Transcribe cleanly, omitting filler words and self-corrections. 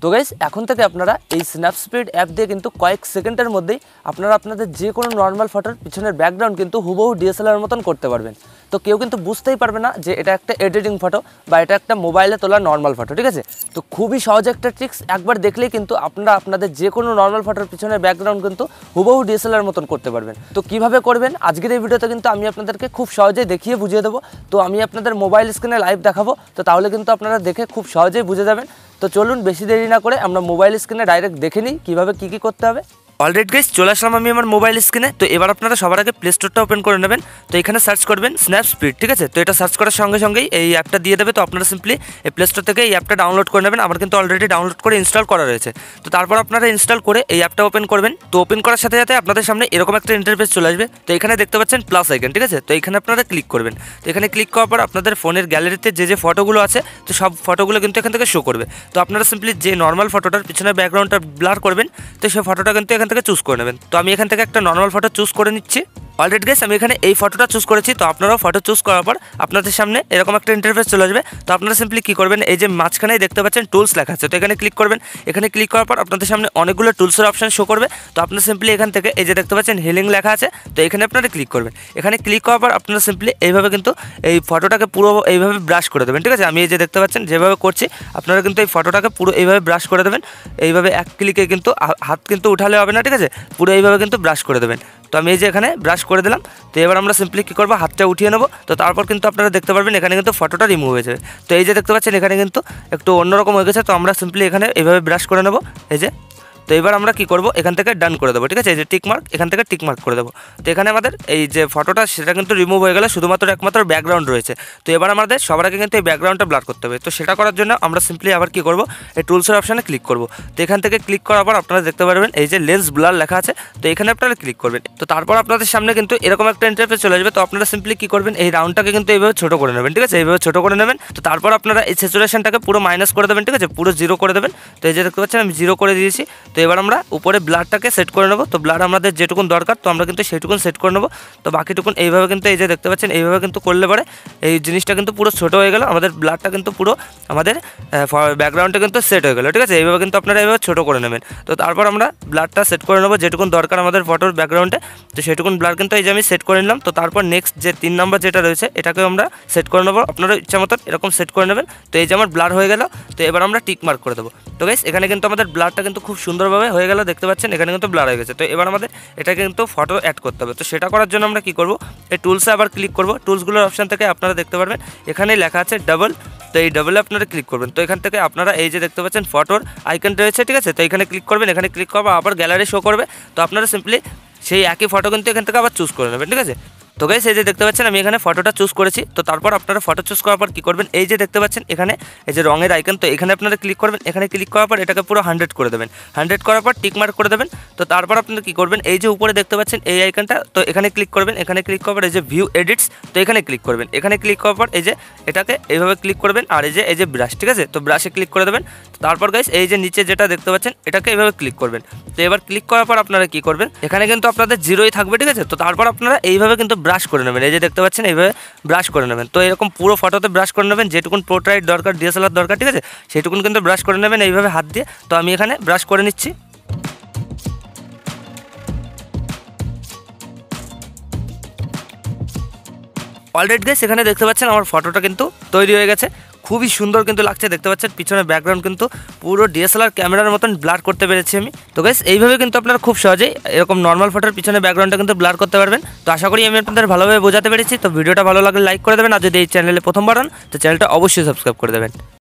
তো গাইস এখন থেকে আপনারা এই স্ন্যাপস্পিড অ্যাপ দিয়ে কিন্তু কয়েক সেকেন্ডের মধ্যেই আপনারা আপনাদের যে কোনো নর্মাল ফটোর পিছনের ব্যাকগ্রাউন্ড কিন্তু হুবহু ডিএসএলআর মতন করতে পারবেন। তো কেউ কিন্তু বুঝতেই পারবে না যে এটা একটা এডিটিং ফটো বা এটা একটা মোবাইলে তোলা নর্মাল ফটো, ঠিক আছে। তো খুবই সহজ একটা ট্রিক্স, একবার দেখলেই কিন্তু আপনারা আপনাদের যে কোনো নর্মাল ফটোর পিছনের ব্যাকগ্রাউন্ড কিন্তু হুবহু ডিএসএলআর মতন করতে পারবেন। তো কিভাবে করবেন আজকের এই ভিডিওতে কিন্তু আমি আপনাদেরকে খুব সহজেই দেখিয়ে বুঝিয়ে দেবো। তো আমি আপনাদের মোবাইল স্ক্রিনে লাইভ দেখাবো, তো তাহলে কিন্তু আপনারা দেখে খুব সহজেই বুঝে যাবেন। তো চলুন বেশি দেরি না করে আমরা মোবাইল স্ক্রিনে ডাইরেক্ট দেখে নিই কীভাবে কী করতে হবে। অলরেডি গাইস চলে আসলাম আমি আমার মোবাইল স্ক্রিনে। তো এবার আপনারা সবার আগে প্লে স্টোরটা ওপেন করে নেবেন। তো এখানে সার্চ করবেন স্ন্যাপস্পিড, ঠিক আছে। তো এটা সার্চ করার সঙ্গে সঙ্গেই এই অ্যাপটা দিয়ে দেবে। তো আপনারা সিম্পলি এই প্লে স্টোর থেকে এই অ্যাপটা ডাউনলোড করে নেবেন। আমার কিন্তু অলরেডি ডাউনলোড করে ইনস্টল করা রয়েছে। তো তারপর আপনারা ইনস্টল করে এই অ্যাপটা ওপেন করবেন। তো ওপেন করার সাথে সাথে আপনাদের সামনে এরকম একটা ইন্টারফেস চলে আসবে। তো এখানে দেখতে পাচ্ছেন প্লাস আইকন, ঠিক আছে। তো এখানে আপনারা ক্লিক করবেন। তো এখানে ক্লিক করার পর আপনাদের ফোনের গ্যালারিতে যে ফটোগুলো আছে তো সব ফটোগুলো কিন্তু এখান থেকে শো করবে। তো আপনারা সিম্পলি যে নর্মাল ফটোটার পিছনে ব্যাকগ্রাউন্ডটা ব্লার করবেন তো সেই ফটোটা কিন্তু এখান থেকে চুজ করে নেবেন। তো আমি এখান থেকে একটা নর্মাল ফটো চুজ করে নিচ্ছি। অলরেডি গাইস আমি এখানে এই ফটোটা চুজ করেছি। তো আপনারাও ফটো চুজ করার পর আপনাদের সামনে এরকম একটা ইন্টারফেস চলে আসবে। তো আপনারা সিম্পলি কী করবেন, এই যে মাঝখানেই দেখতে পাচ্ছেন টুলস লেখা আছে, তো এখানে ক্লিক করবেন। এখানে ক্লিক করার পর আপনাদের সামনে অনেকগুলো টুলসের অপশন শো করবে। তো আপনারা সিম্পলি এখান থেকে এই যে দেখতে পাচ্ছেন হিলিং লেখা আছে, তো এখানে আপনারা ক্লিক করবেন। এখানে ক্লিক করার পর আপনারা সিম্পলি এইভাবে কিন্তু এই ফটোটাকে পুরো এইভাবে ব্রাশ করে দেবেন, ঠিক আছে। আমি এই যে দেখতে পাচ্ছেন যেভাবে করছি আপনারা কিন্তু এই ফটোটাকে পুরো এইভাবে ব্রাশ করে দেবেন। এইভাবে এক ক্লিকে কিন্তু হাত কিন্তু উঠালে হবে না, ঠিক আছে, পুরো এইভাবে কিন্তু ব্রাশ করে দেবেন। তো আমি এই যে এখানে ব্রাশ করে দিলাম। তো এবার আমরা সিম্পলি কী করবো, হাতটা উঠিয়ে নেবো। তো তারপর কিন্তু আপনারা দেখতে পারবেন এখানে কিন্তু ফটোটা রিমুভ হয়ে যাবে। তো এই যে দেখতে পাচ্ছেন এখানে কিন্তু একটু অন্যরকম হয়ে গেছে। তো আমরা সিম্পলি এখানে এইভাবে ব্রাশ করে নেবো, এই যে। তো এবার আমরা কী করবো, এখান থেকে ডান করে দেবো, ঠিক আছে। এই যে টিক মার্ক, এখান থেকে টিক মার্ক করে দেবো। তো এখানে আমাদের এই যে ফটোটা সেটা কিন্তু রিমুভ হয়ে গেলে, শুধুমাত্র একমাত্র ব্যাকগ্রাউন্ড রয়েছে। তো এবার আমাদের সবার আগে কিন্তু এই ব্যাকগ্রাউন্ডটা ব্লার করতে হবে। তো সেটা করার জন্য আমরা সিম্পলি আবার কী করবো, এই টুলসের অপশানে ক্লিক করবো। তো এখান থেকে ক্লিক করার পর আপনারা দেখতে পারবেন এই যে লেন্স ব্লার লেখা আছে, তো এখানে আপনারা ক্লিক করবেন। তো তারপর আপনাদের সামনে কিন্তু এরকম একটা ইন্টারফেস চলে আসবে। তো আপনারা সিম্পলি কী করবেন, এই রাউন্ডটাকে কিন্তু এইভাবে ছোটো করে নেবেন, ঠিক আছে, এইভাবে ছোটো করে নেবেন। তো তারপর আপনারা এই স্যাচুরেশনটাকে পুরো মাইনাস করে দেবেন, ঠিক আছে, পুরো 0 করে দেবেন। তো এই যে দেখতে পাচ্ছেন আমি 0 করে দিয়েছি। তো এবার আমরা উপরে ব্লারটাকে সেট করে নেবো। তো ব্লার আমাদের যেটুকুন দরকার তো আমরা কিন্তু সেটুকুন সেট করে নেবো। তো বাকিটুকুন এইভাবে কিন্তু এই যে দেখতে পাচ্ছেন এইভাবে কিন্তু করলে পরে এই জিনিসটা কিন্তু পুরো ছোটো হয়ে গেল। আমাদের ব্লারটা কিন্তু পুরো আমাদের ব্যাকগ্রাউন্ডটা কিন্তু সেট হয়ে গেলো, ঠিক আছে। এইভাবে কিন্তু আপনারা এইভাবে ছোটো করে নেবেন। তো তারপর আমরা ব্লারটা সেট করে নেবো যেটুকুন দরকার আমাদের ফটোর ব্যাকগ্রাউন্ডে। তো সেটুকুন ব্লার কিন্তু এই যে আমি সেট করে নিলাম। তো তারপর নেক্সট যে 3 নম্বর যেটা রয়েছে এটাকে আমরা সেট করে নেবো। আপনারা ইচ্ছা মতো এরকম সেট করে নেবেন। তো এই যে আমার ব্লার হয়ে গেল। তো এবার আমরা টিক মার্ক করে দেবো। তো গাইস এখানে কিন্তু আমাদের ব্লারটা কিন্তু খুব সুন্দরভাবে হয়ে গেল, দেখতে পাচ্ছেন এখানে কিন্তু ব্লার হয়ে গেছে। তো এবার আমাদের এটাকে কিন্তু ফটো অ্যাড করতে হবে। তো সেটা করার জন্য আমরা কী করবো, এই টুলসে আবার ক্লিক করবো। টুলসগুলোর অপশান থেকে আপনারা দেখতে পারবেন এখানেই লেখা আছে ডাবল। তো এই ডাবলে আপনারা ক্লিক করবেন। তো এখান থেকে আপনারা এই যে দেখতে পাচ্ছেন ফটোর আইকন রয়েছে, ঠিক আছে। তো এখানে ক্লিক করবেন, এখানে ক্লিক করবো আবার গ্যালারি শো করবে। তো আপনারা সিম্পলি সেই একই ফটো কিন্তু এখান থেকে আবার চুজ করে নেবেন, ঠিক আছে। তো গাইস এই যে দেখতে পাচ্ছেন আমি এখানে ফটোটা চুজ করেছি। তো তারপর আপনারা ফটো চুজ করার পর কী করবেন, এই যে দেখতে পাচ্ছেন এখানে এই যে রঙের আইকন, তো এখানে আপনারা ক্লিক করবেন। এখানে ক্লিক করার পর এটাকে পুরো 100 করে দেবেন। 100 করার পর টিক মার্ক করে দেবেন। তো তারপর আপনারা কী করবেন, এই যে উপরে দেখতে পাচ্ছেন এই আইকনটা, তো এখানে ক্লিক করবেন। এখানে ক্লিক করার পর এই যে ভিউ এডিটস, তো এখানে ক্লিক করবেন। এখানে ক্লিক করার পর এই যে এটাকে এইভাবে ক্লিক করবেন। আর এই যে ব্রাশ, ঠিক আছে, তো ব্রাশে ক্লিক করে দেবেন। তো তারপর গাইস এই যে নিচে যেটা দেখতে পাচ্ছেন এটাকে এইভাবে ক্লিক করবেন। তো এবার ক্লিক করার পর আপনারা কী করবেন, এখানে কিন্তু আপনাদের 0ই থাকবে, ঠিক আছে। তো তারপর আপনারা এইভাবে কিন্তু ব্রাশ করে নেবেন, এই যে দেখতে পাচ্ছেন এইভাবে ব্রাশ করে নেবেন। তো এরকম পুরো ফটোতে ব্রাশ করে নেবেন, যেটুকুন পোর্ট্রাইট দরকার, ডিএসএলআর দরকার, ঠিক আছে, সেটুকুন কিন্তু ব্রাশ করে নেবেন এইভাবে হাত দিয়ে। তো আমি এখানে ব্রাশ করে নিচ্ছি। অলরেডি গাইস এখানে দেখতে পাচ্ছেন আমার ফটোটা কিন্তু তৈরি হয়ে গেছে। খুবই সুন্দর কিন্তু লাগছে, দেখতে পাচ্ছেন পিছনে ব্যাকগ্রাউন্ড কিন্তু পুরো ডিএসএলআর ক্যামেরার মতন ব্লার করতে পেরেছি আমি। তো গাইস এইভাবে কিন্তু আপনারা খুব সহজেই এরকম নর্মাল ফটোর পিছনে ব্যাকগ্রাউন্ডটা কিন্তু ব্লার করতে পারবেন। তো আশা করি আমি আপনাদের ভালোভাবে বোঝাতে পেরেছি। তো ভিডিওটা ভালো লাগলে লাইক করে দেবেন, আর যদি এই চ্যানেলে প্রথমবার হন তো চ্যানেলটা অবশ্যই সাবস্ক্রাইব করে দেবেন।